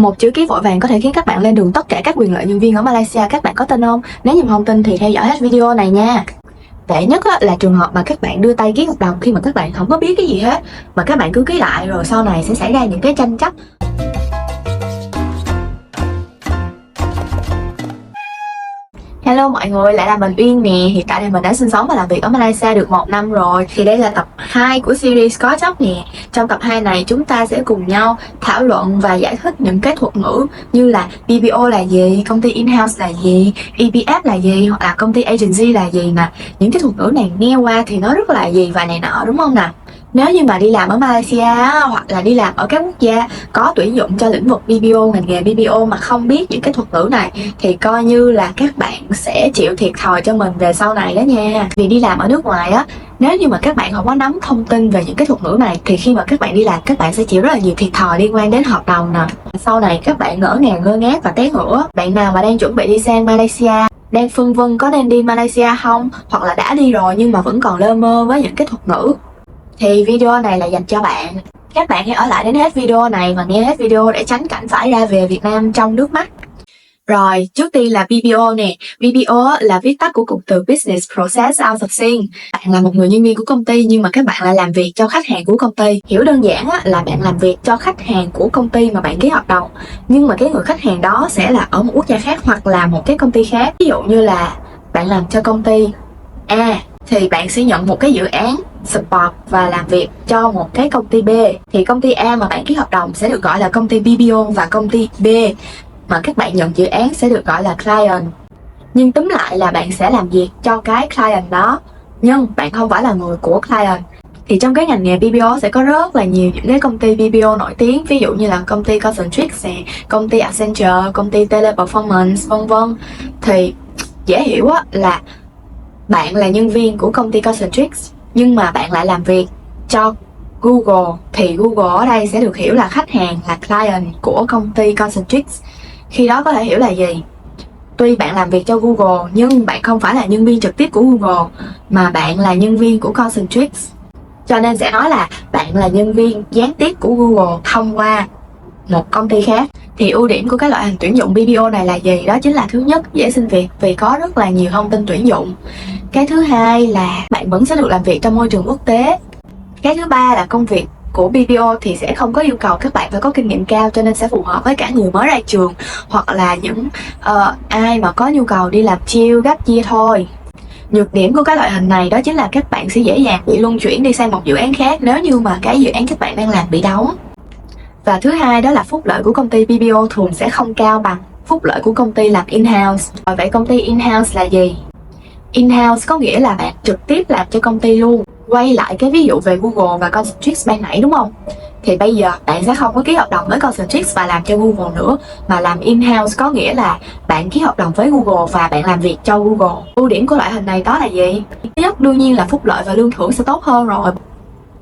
Một chữ ký vội vàng có thể khiến các bạn lên đường tất cả các quyền lợi nhân viên ở Malaysia. Các bạn có tin không? Nếu như không tin thì theo dõi hết video này nha. Tệ nhất là trường hợp mà các bạn đưa tay ký hợp đồng khi mà các bạn không có biết cái gì hết, mà các bạn cứ ký lại rồi sau này sẽ xảy ra những cái tranh chấp. Hello mọi người, lại là mình Uyên nè. Hiện tại thì mình đã sinh sống và làm việc ở Malaysia được 1 năm rồi. Thì đây là tập 2 của series có job nè. Trong tập 2 này chúng ta sẽ cùng nhau thảo luận và giải thích những cái thuật ngữ như là BPO là gì, công ty in-house là gì, EPF là gì, hoặc là công ty agency là gì nè. Những cái thuật ngữ này nghe qua thì nó rất là gì và này nọ, đúng không nè? Nếu như mà đi làm ở Malaysia hoặc là đi làm ở các quốc gia có tuyển dụng cho lĩnh vực BPO, ngành nghề BPO mà không biết những cái thuật ngữ này thì coi như là các bạn sẽ chịu thiệt thòi cho mình về sau này đó nha. Vì đi làm ở nước ngoài á, nếu như mà các bạn không có nắm thông tin về những cái thuật ngữ này thì khi mà các bạn đi làm các bạn sẽ chịu rất là nhiều thiệt thòi liên quan đến hợp đồng nè. Sau này các bạn ngỡ ngàng ngơ ngác và té ngửa. Bạn nào mà đang chuẩn bị đi sang Malaysia, đang phân vân có nên đi Malaysia không, hoặc là đã đi rồi nhưng mà vẫn còn lơ mơ với những cái thuật ngữ, thì video này là dành cho bạn. Các bạn hãy ở lại đến hết video này và nghe hết video để tránh cảnh phải ra về Việt Nam trong nước mắt. Rồi, trước tiên là BPO nè. BPO là viết tắt của cụm từ Business Process Outsourcing. Bạn là một người nhân viên của công ty nhưng mà các bạn lại làm việc cho khách hàng của công ty. Hiểu đơn giản là bạn làm việc cho khách hàng của công ty mà bạn ký hợp đồng. Nhưng mà cái người khách hàng đó sẽ là ở một quốc gia khác hoặc là một cái công ty khác. Ví dụ như là bạn làm cho công ty A thì bạn sẽ nhận một cái dự án support và làm việc cho một cái công ty B. Thì công ty A mà bạn ký hợp đồng sẽ được gọi là công ty BPO và công ty B mà các bạn nhận dự án sẽ được gọi là client. Nhưng túm lại là bạn sẽ làm việc cho cái client đó, nhưng bạn không phải là người của client. Thì trong cái ngành nghề BPO sẽ có rất là nhiều những cái công ty BPO nổi tiếng, ví dụ như là công ty Concentrix, công ty Accenture, công ty Teleperformance, vân vân. Thì dễ hiểu là bạn là nhân viên của công ty Concentrix nhưng mà bạn lại làm việc cho Google, thì Google ở đây sẽ được hiểu là khách hàng, là client của công ty Concentrix. Khi đó có thể hiểu là gì? Tuy bạn làm việc cho Google nhưng bạn không phải là nhân viên trực tiếp của Google mà bạn là nhân viên của Concentrix. Cho nên sẽ nói là bạn là nhân viên gián tiếp của Google thông qua một công ty khác. Thì ưu điểm của cái loại hình tuyển dụng BPO này là gì? Đó chính là thứ nhất, dễ xin việc vì có rất là nhiều thông tin tuyển dụng. Cái thứ hai là bạn vẫn sẽ được làm việc trong môi trường quốc tế. Cái thứ ba là công việc của BPO thì sẽ không có yêu cầu các bạn phải có kinh nghiệm cao, cho nên sẽ phù hợp với cả người mới ra trường hoặc là những ai mà có nhu cầu đi làm chill gấp chia thôi. Nhược điểm của cái loại hình này đó chính là các bạn sẽ dễ dàng bị luân chuyển đi sang một dự án khác nếu như mà cái dự án các bạn đang làm bị đóng. Và thứ hai đó là phúc lợi của công ty BPO thường sẽ không cao bằng phúc lợi của công ty làm in-house. Vậy công ty in-house là gì? In-house có nghĩa là bạn trực tiếp làm cho công ty luôn. Quay lại cái ví dụ về Google và Concentrix ban nãy đúng không? Thì bây giờ bạn sẽ không có ký hợp đồng với Concentrix và làm cho Google nữa, mà làm in-house có nghĩa là bạn ký hợp đồng với Google và bạn làm việc cho Google. Ưu điểm của loại hình này đó là gì? Thứ nhất đương nhiên là phúc lợi và lương thưởng sẽ tốt hơn rồi,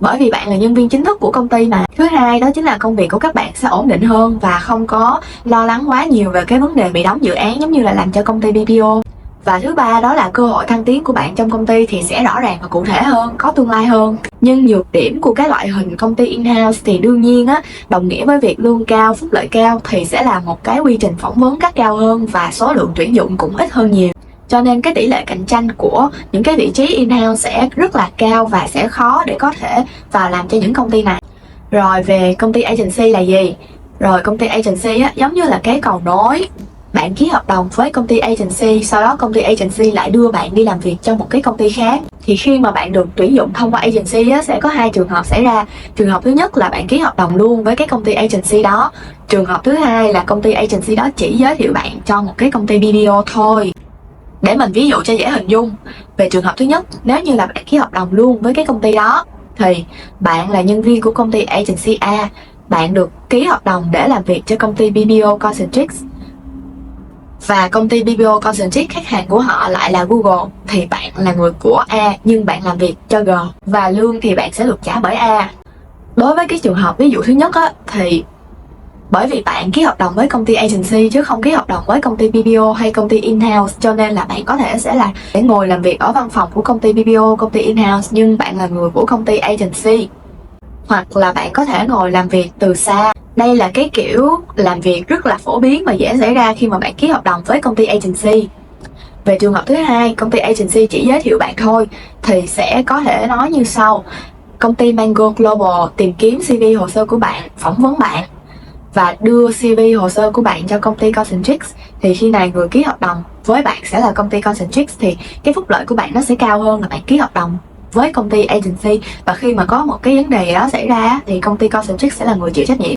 bởi vì bạn là nhân viên chính thức của công ty mà. Thứ hai đó chính là công việc của các bạn sẽ ổn định hơn và không có lo lắng quá nhiều về cái vấn đề bị đóng dự án giống như là làm cho công ty BPO. Và thứ ba đó là cơ hội thăng tiến của bạn trong công ty thì sẽ rõ ràng và cụ thể hơn, có tương lai hơn. Nhưng nhược điểm của cái loại hình công ty in-house thì đương nhiên đồng nghĩa với việc lương cao, phúc lợi cao thì sẽ là một cái quy trình phỏng vấn gắt gao hơn và số lượng tuyển dụng cũng ít hơn nhiều. Cho nên cái tỷ lệ cạnh tranh của những cái vị trí in-house sẽ rất là cao và sẽ khó để có thể vào làm cho những công ty này. Rồi về công ty agency là gì? Rồi công ty agency giống như là cái cầu nối. Bạn ký hợp đồng với công ty agency, sau đó công ty agency lại đưa bạn đi làm việc cho một cái công ty khác. Thì khi mà bạn được tuyển dụng thông qua agency sẽ có hai trường hợp xảy ra. Trường hợp thứ nhất là bạn ký hợp đồng luôn với cái công ty agency đó. Trường hợp thứ hai là công ty agency đó chỉ giới thiệu bạn cho một cái công ty BPO thôi. Để mình ví dụ cho dễ hình dung, về trường hợp thứ nhất, nếu như là bạn ký hợp đồng luôn với cái công ty đó thì bạn là nhân viên của công ty agency A, bạn được ký hợp đồng để làm việc cho công ty BPO Concentrix. Và công ty BPO Concentrix khách hàng của họ lại là Google, thì bạn là người của A nhưng bạn làm việc cho G và lương thì bạn sẽ được trả bởi A. Đối với cái trường hợp ví dụ thứ nhất thì bởi vì bạn ký hợp đồng với công ty agency chứ không ký hợp đồng với công ty BPO hay công ty in-house, cho nên là bạn có thể sẽ ngồi làm việc ở văn phòng của công ty BPO, công ty in-house nhưng bạn là người của công ty agency. Hoặc là bạn có thể ngồi làm việc từ xa. Đây là cái kiểu làm việc rất là phổ biến và dễ xảy ra khi mà bạn ký hợp đồng với công ty agency. Về trường hợp thứ hai, công ty agency chỉ giới thiệu bạn thôi, thì sẽ có thể nói như sau. Công ty Mango Global tìm kiếm CV hồ sơ của bạn, phỏng vấn bạn và đưa CV hồ sơ của bạn cho công ty Concentrix. Thì khi này người ký hợp đồng với bạn sẽ là công ty Concentrix, thì cái phúc lợi của bạn nó sẽ cao hơn là bạn ký hợp đồng với công ty agency. Và khi mà có một cái vấn đề đó xảy ra thì công ty Concentrix sẽ là người chịu trách nhiệm.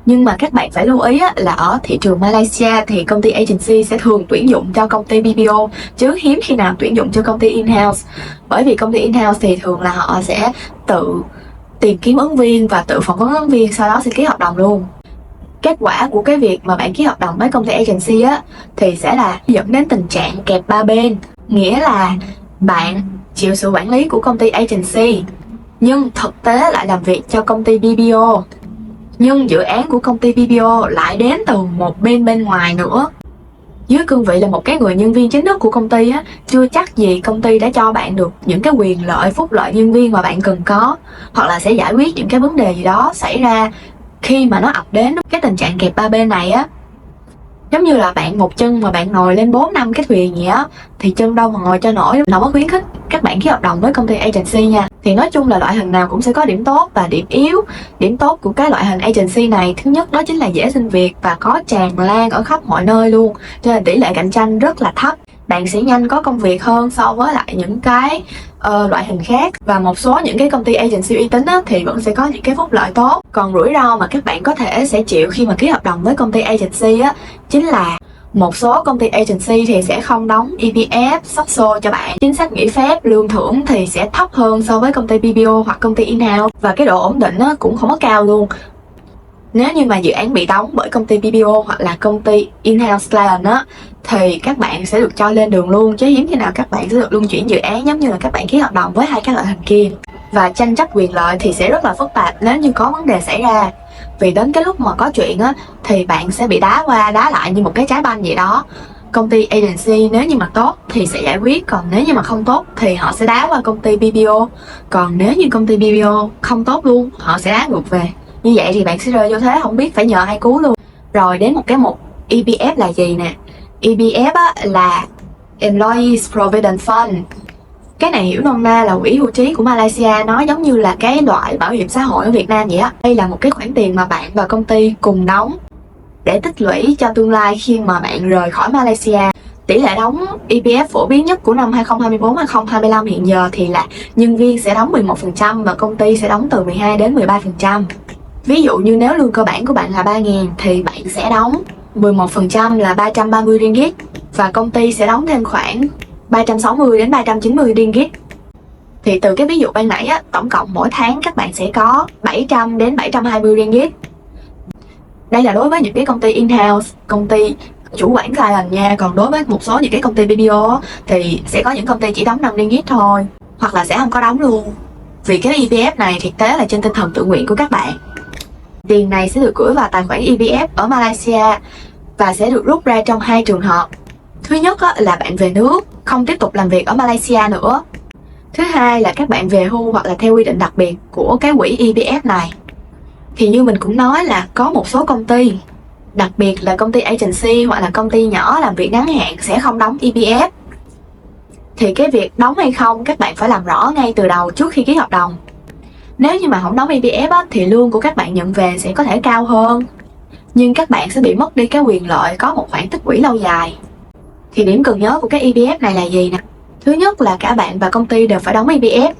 Nhưng mà các bạn phải lưu ý là ở thị trường Malaysia thì công ty agency sẽ thường tuyển dụng cho công ty BPO, chứ hiếm khi nào tuyển dụng cho công ty in-house. Bởi vì công ty in-house thì thường là họ sẽ tự tìm kiếm ứng viên và tự phỏng vấn ứng viên, sau đó sẽ ký hợp đồng luôn. Kết quả của cái việc mà bạn ký hợp đồng với công ty agency thì sẽ là dẫn đến tình trạng kẹp ba bên. Nghĩa là bạn chịu sự quản lý của công ty agency nhưng thực tế lại làm việc cho công ty BPO. Nhưng dự án của công ty BPO lại đến từ một bên ngoài nữa. Dưới cương vị là một cái người nhân viên chính thức của công ty chưa chắc gì công ty đã cho bạn được những cái quyền lợi, phúc lợi nhân viên mà bạn cần có, hoặc là sẽ giải quyết những cái vấn đề gì đó xảy ra khi mà nó ập đến. Cái tình trạng kẹp ba bên này giống như là bạn một chân mà bạn ngồi lên 4 năm cái thuyền gì thì chân đâu mà ngồi cho nổi. Nó có khuyến khích các bạn ký hợp đồng với công ty agency nha. Thì nói chung là loại hình nào cũng sẽ có điểm tốt và điểm yếu. Điểm tốt của cái loại hình agency này, thứ nhất đó chính là dễ xin việc và có tràn lan ở khắp mọi nơi luôn, cho nên tỷ lệ cạnh tranh rất là thấp. Bạn sẽ nhanh có công việc hơn so với lại những cái loại hình khác. Và một số những cái công ty agency uy tín thì vẫn sẽ có những cái phúc lợi tốt. Còn rủi ro mà các bạn có thể sẽ chịu khi mà ký hợp đồng với công ty agency chính là một số công ty agency thì sẽ không đóng EPF, SOCSO cho bạn. Chính sách nghỉ phép, lương thưởng thì sẽ thấp hơn so với công ty BPO hoặc công ty in-house. Và cái độ ổn định cũng không có cao luôn. Nếu như mà dự án bị đóng bởi công ty BPO hoặc là công ty in-house client thì các bạn sẽ được cho lên đường luôn, chứ hiếm khi nào các bạn sẽ được luân chuyển dự án giống như là các bạn ký hợp đồng với hai cái loại hình kia. Và tranh chấp quyền lợi thì sẽ rất là phức tạp nếu như có vấn đề xảy ra. Vì đến cái lúc mà có chuyện thì bạn sẽ bị đá qua đá lại như một cái trái banh vậy đó. Công ty agency nếu như mà tốt thì sẽ giải quyết, còn nếu như mà không tốt thì họ sẽ đá qua công ty BPO. Còn nếu như công ty BPO không tốt luôn, họ sẽ đá ngược về. Như vậy thì bạn sẽ rơi vô thế không biết phải nhờ ai cứu luôn. Rồi đến một cái mục EPF là gì nè. EPF là Employees Provident Fund. Cái này hiểu nôm na là quỹ hưu trí của Malaysia, nó giống như là cái loại bảo hiểm xã hội ở Việt Nam vậy Đây là một cái khoản tiền mà bạn và công ty cùng đóng để tích lũy cho tương lai khi mà bạn rời khỏi Malaysia. Tỷ lệ đóng EPF phổ biến nhất của năm 2024-2025 hiện giờ thì là nhân viên sẽ đóng 11% và công ty sẽ đóng từ 12 đến 13%. Ví dụ như nếu lương cơ bản của bạn là 3.000 thì bạn sẽ đóng 11% là 330 ringgit và công ty sẽ đóng thêm khoảng 360 đến 390 ringgit. Thì từ cái ví dụ ban nãy tổng cộng mỗi tháng các bạn sẽ có 700 đến 720 ringgit. Đây là đối với những cái công ty in-house, công ty chủ quản client nha. Còn đối với một số những cái công ty BPO thì sẽ có những công ty chỉ đóng 5 ringgit thôi, hoặc là sẽ không có đóng luôn. Vì cái EPF này thực tế là trên tinh thần tự nguyện của các bạn. Tiền này sẽ được gửi vào tài khoản EPF ở Malaysia và sẽ được rút ra trong hai trường hợp. Thứ nhất là bạn về nước, không tiếp tục làm việc ở Malaysia nữa. Thứ hai là các bạn về hưu hoặc là theo quy định đặc biệt của cái quỹ EPF này. Thì như mình cũng nói là có một số công ty, đặc biệt là công ty agency hoặc là công ty nhỏ làm việc ngắn hạn sẽ không đóng EPF. Thì cái việc đóng hay không các bạn phải làm rõ ngay từ đầu trước khi ký hợp đồng. Nếu như mà không đóng EPF thì lương của các bạn nhận về sẽ có thể cao hơn, nhưng các bạn sẽ bị mất đi cái quyền lợi có một khoản tích lũy lâu dài. Thì điểm cần nhớ của cái EPF này là gì nè? Thứ nhất là cả bạn và công ty đều phải đóng EPF.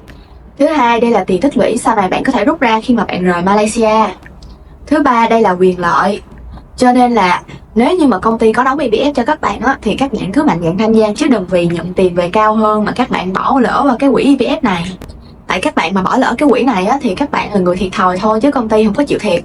Thứ hai, đây là tiền tích lũy sau này bạn có thể rút ra khi mà bạn rời Malaysia. Thứ ba, đây là quyền lợi. Cho nên là nếu như mà công ty có đóng EPF cho các bạn thì các bạn cứ mạnh dạn tham gia, chứ đừng vì nhận tiền về cao hơn mà các bạn bỏ lỡ vào cái quỹ EPF này. Tại các bạn mà bỏ lỡ cái quỹ này thì các bạn là người thiệt thòi thôi, chứ công ty không có chịu thiệt.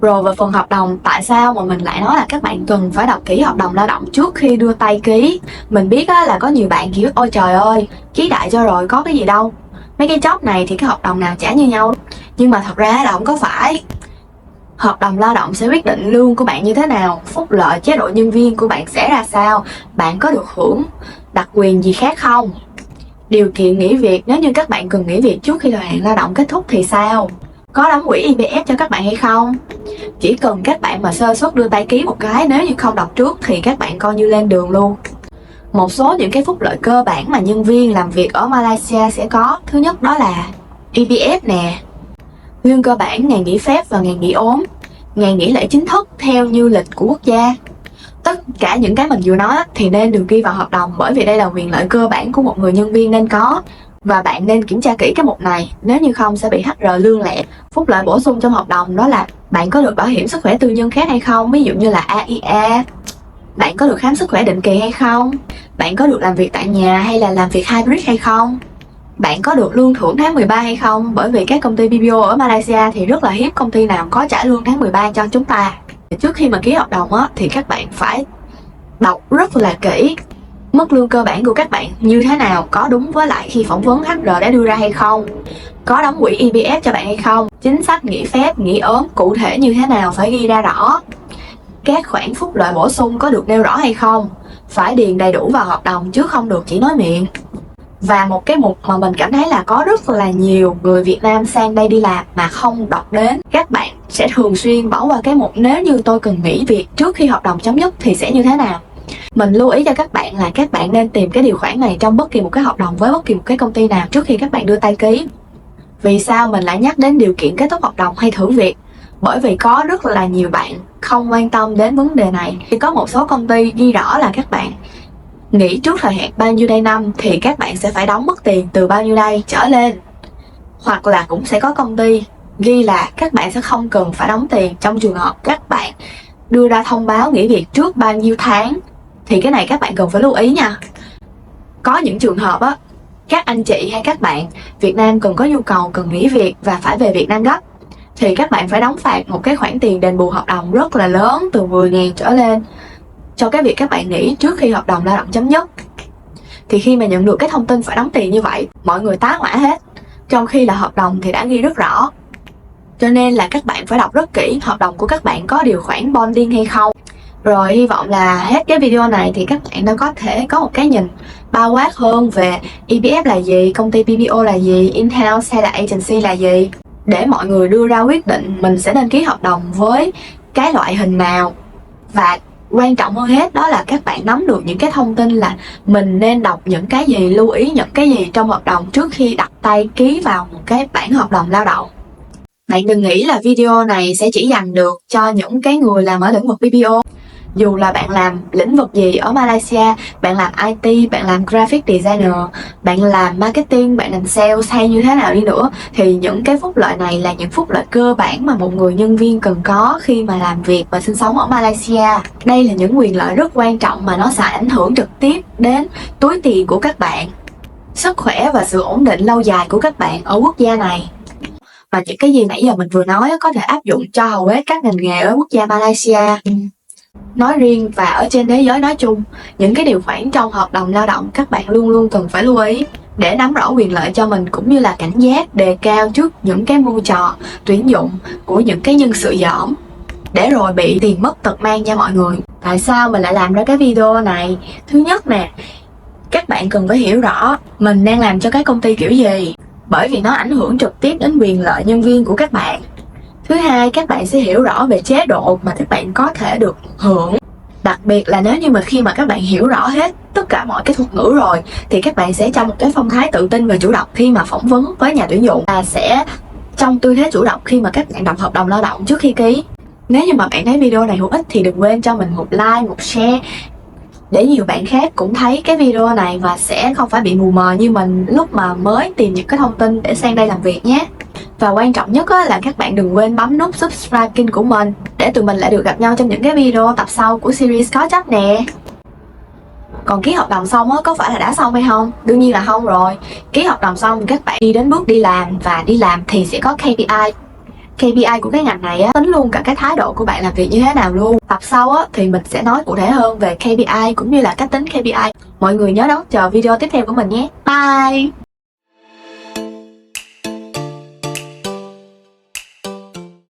Rồi về phần hợp đồng, tại sao mà mình lại nói là các bạn cần phải đọc kỹ hợp đồng lao động trước khi đưa tay ký? Mình biết là có nhiều bạn kiểu ôi trời ơi, ký đại cho rồi có cái gì đâu. Mấy cái job này thì cái hợp đồng nào chả như nhau. Nhưng mà thật ra là không có phải. Hợp đồng lao động sẽ quyết định lương của bạn như thế nào, phúc lợi chế độ nhân viên của bạn sẽ ra sao, bạn có được hưởng đặc quyền gì khác không, điều kiện nghỉ việc nếu như các bạn cần nghỉ việc trước khi thời hạn lao động kết thúc thì sao. Có đóng quỹ EPF cho các bạn hay không? Chỉ cần các bạn mà sơ suất đưa tay ký một cái, nếu như không đọc trước thì các bạn coi như lên đường luôn. Một số những cái phúc lợi cơ bản mà nhân viên làm việc ở Malaysia sẽ có. Thứ nhất đó là EPF nè, lương cơ bản, ngày nghỉ phép và ngày nghỉ ốm, ngày nghỉ lễ chính thức theo như lịch của quốc gia. Tất cả những cái mình vừa nói thì nên được ghi vào hợp đồng, bởi vì đây là quyền lợi cơ bản của một người nhân viên nên có. Và bạn nên kiểm tra kỹ cái mục này, nếu như không sẽ bị HR lương lẹ. Phúc lợi bổ sung trong hợp đồng đó là bạn có được bảo hiểm sức khỏe tư nhân khác hay không, ví dụ như là AIA. Bạn có được khám sức khỏe định kỳ hay không? Bạn có được làm việc tại nhà hay là làm việc hybrid hay không? Bạn có được lương thưởng tháng 13 hay không? Bởi vì các công ty BPO ở Malaysia thì rất là hiếm công ty nào có trả lương tháng 13 cho chúng ta. Trước khi mà ký hợp đồng thì các bạn phải đọc rất là kỹ mức lương cơ bản của các bạn như thế nào, có đúng với lại khi phỏng vấn HR đã đưa ra hay không, có đóng quỹ EPF cho bạn hay không, chính sách nghỉ phép, nghỉ ốm cụ thể như thế nào phải ghi ra rõ, các khoản phúc lợi bổ sung có được nêu rõ hay không, phải điền đầy đủ vào hợp đồng chứ không được chỉ nói miệng. Và một cái mục mà mình cảm thấy là có rất là nhiều người Việt Nam sang đây đi làm mà không đọc đến, các bạn sẽ thường xuyên bỏ qua cái mục nếu như tôi cần nghỉ việc trước khi hợp đồng chấm dứt thì sẽ như thế nào. Mình lưu ý cho các bạn là các bạn nên tìm cái điều khoản này trong bất kỳ một cái hợp đồng với bất kỳ một cái công ty nào trước khi các bạn đưa tay ký. Vì sao mình lại nhắc đến điều kiện kết thúc hợp đồng hay thử việc? Bởi vì có rất là nhiều bạn không quan tâm đến vấn đề này. Thì có một số công ty ghi rõ là các bạn nghỉ trước thời hạn bao nhiêu đây năm thì các bạn sẽ phải đóng mức tiền từ bao nhiêu đây trở lên. Hoặc là cũng sẽ có công ty ghi là các bạn sẽ không cần phải đóng tiền trong trường hợp các bạn đưa ra thông báo nghỉ việc trước bao nhiêu tháng. Thì cái này các bạn cần phải lưu ý nha. Có những trường hợp các anh chị hay các bạn Việt Nam cần có nhu cầu cần nghỉ việc và phải về Việt Nam gấp, thì các bạn phải đóng phạt một cái khoản tiền đền bù hợp đồng rất là lớn, từ 10.000 trở lên, cho cái việc các bạn nghỉ trước khi hợp đồng lao động chấm dứt. Thì khi mà nhận được cái thông tin phải đóng tiền như vậy, mọi người tá hỏa hết, trong khi là hợp đồng thì đã ghi rất rõ. Cho nên là các bạn phải đọc rất kỹ hợp đồng của các bạn có điều khoản bonding hay không. Rồi hy vọng là hết cái video này thì các bạn đã có thể có một cái nhìn bao quát hơn về EPF là gì, công ty BPO là gì, in-house hay là agency là gì, để mọi người đưa ra quyết định mình sẽ nên ký hợp đồng với cái loại hình nào. Và quan trọng hơn hết đó là các bạn nắm được những cái thông tin là mình nên đọc những cái gì, lưu ý những cái gì trong hợp đồng trước khi đặt tay ký vào một cái bản hợp đồng lao động. Bạn đừng nghĩ là video này sẽ chỉ dành được cho những cái người làm ở lĩnh vực BPO. Dù là bạn làm lĩnh vực gì ở Malaysia, bạn làm IT, bạn làm graphic designer, bạn làm marketing, bạn làm sales hay như thế nào đi nữa, thì những cái phúc lợi này là những phúc lợi cơ bản mà một người nhân viên cần có khi mà làm việc và sinh sống ở Malaysia. Đây là những quyền lợi rất quan trọng mà nó sẽ ảnh hưởng trực tiếp đến túi tiền của các bạn, sức khỏe và sự ổn định lâu dài của các bạn ở quốc gia này. Và những cái gì nãy giờ mình vừa nói có thể áp dụng cho hầu hết các ngành nghề ở quốc gia Malaysia nói riêng và ở trên thế giới nói chung. Những cái điều khoản trong hợp đồng lao động các bạn luôn luôn cần phải lưu ý để nắm rõ quyền lợi cho mình, cũng như là cảnh giác đề cao trước những cái mưu trò tuyển dụng của những cái nhân sự dỏm, để rồi bị tiền mất tật mang nha mọi người. Tại sao mình lại làm ra cái video này? Thứ nhất nè, các bạn cần phải hiểu rõ mình đang làm cho cái công ty kiểu gì, bởi vì nó ảnh hưởng trực tiếp đến quyền lợi nhân viên của các bạn. Thứ hai, các bạn sẽ hiểu rõ về chế độ mà các bạn có thể được hưởng. Đặc biệt là nếu như mà khi mà các bạn hiểu rõ hết tất cả mọi cái thuật ngữ rồi thì các bạn sẽ trong một cái phong thái tự tin và chủ động khi mà phỏng vấn với nhà tuyển dụng, và sẽ trong tư thế chủ động khi mà các bạn đọc hợp đồng lao động trước khi ký. Nếu như mà bạn thấy video này hữu ích thì đừng quên cho mình một like, một share để nhiều bạn khác cũng thấy cái video này và sẽ không phải bị mù mờ như mình lúc mà mới tìm những cái thông tin để sang đây làm việc nhé. Và quan trọng nhất là các bạn đừng quên bấm nút subscribe kênh của mình để tụi mình lại được gặp nhau trong những cái video tập sau của series có chấp nè. Còn ký hợp đồng xong có phải là đã xong hay không? Đương nhiên là không rồi. Ký hợp đồng xong các bạn đi đến bước đi làm, và đi làm thì sẽ có KPI. KPI của cái ngành này tính luôn cả cái thái độ của bạn làm việc như thế nào luôn. Tập sau thì mình sẽ nói cụ thể hơn về KPI cũng như là cách tính KPI. Mọi người nhớ đón chờ video tiếp theo của mình nhé. Bye!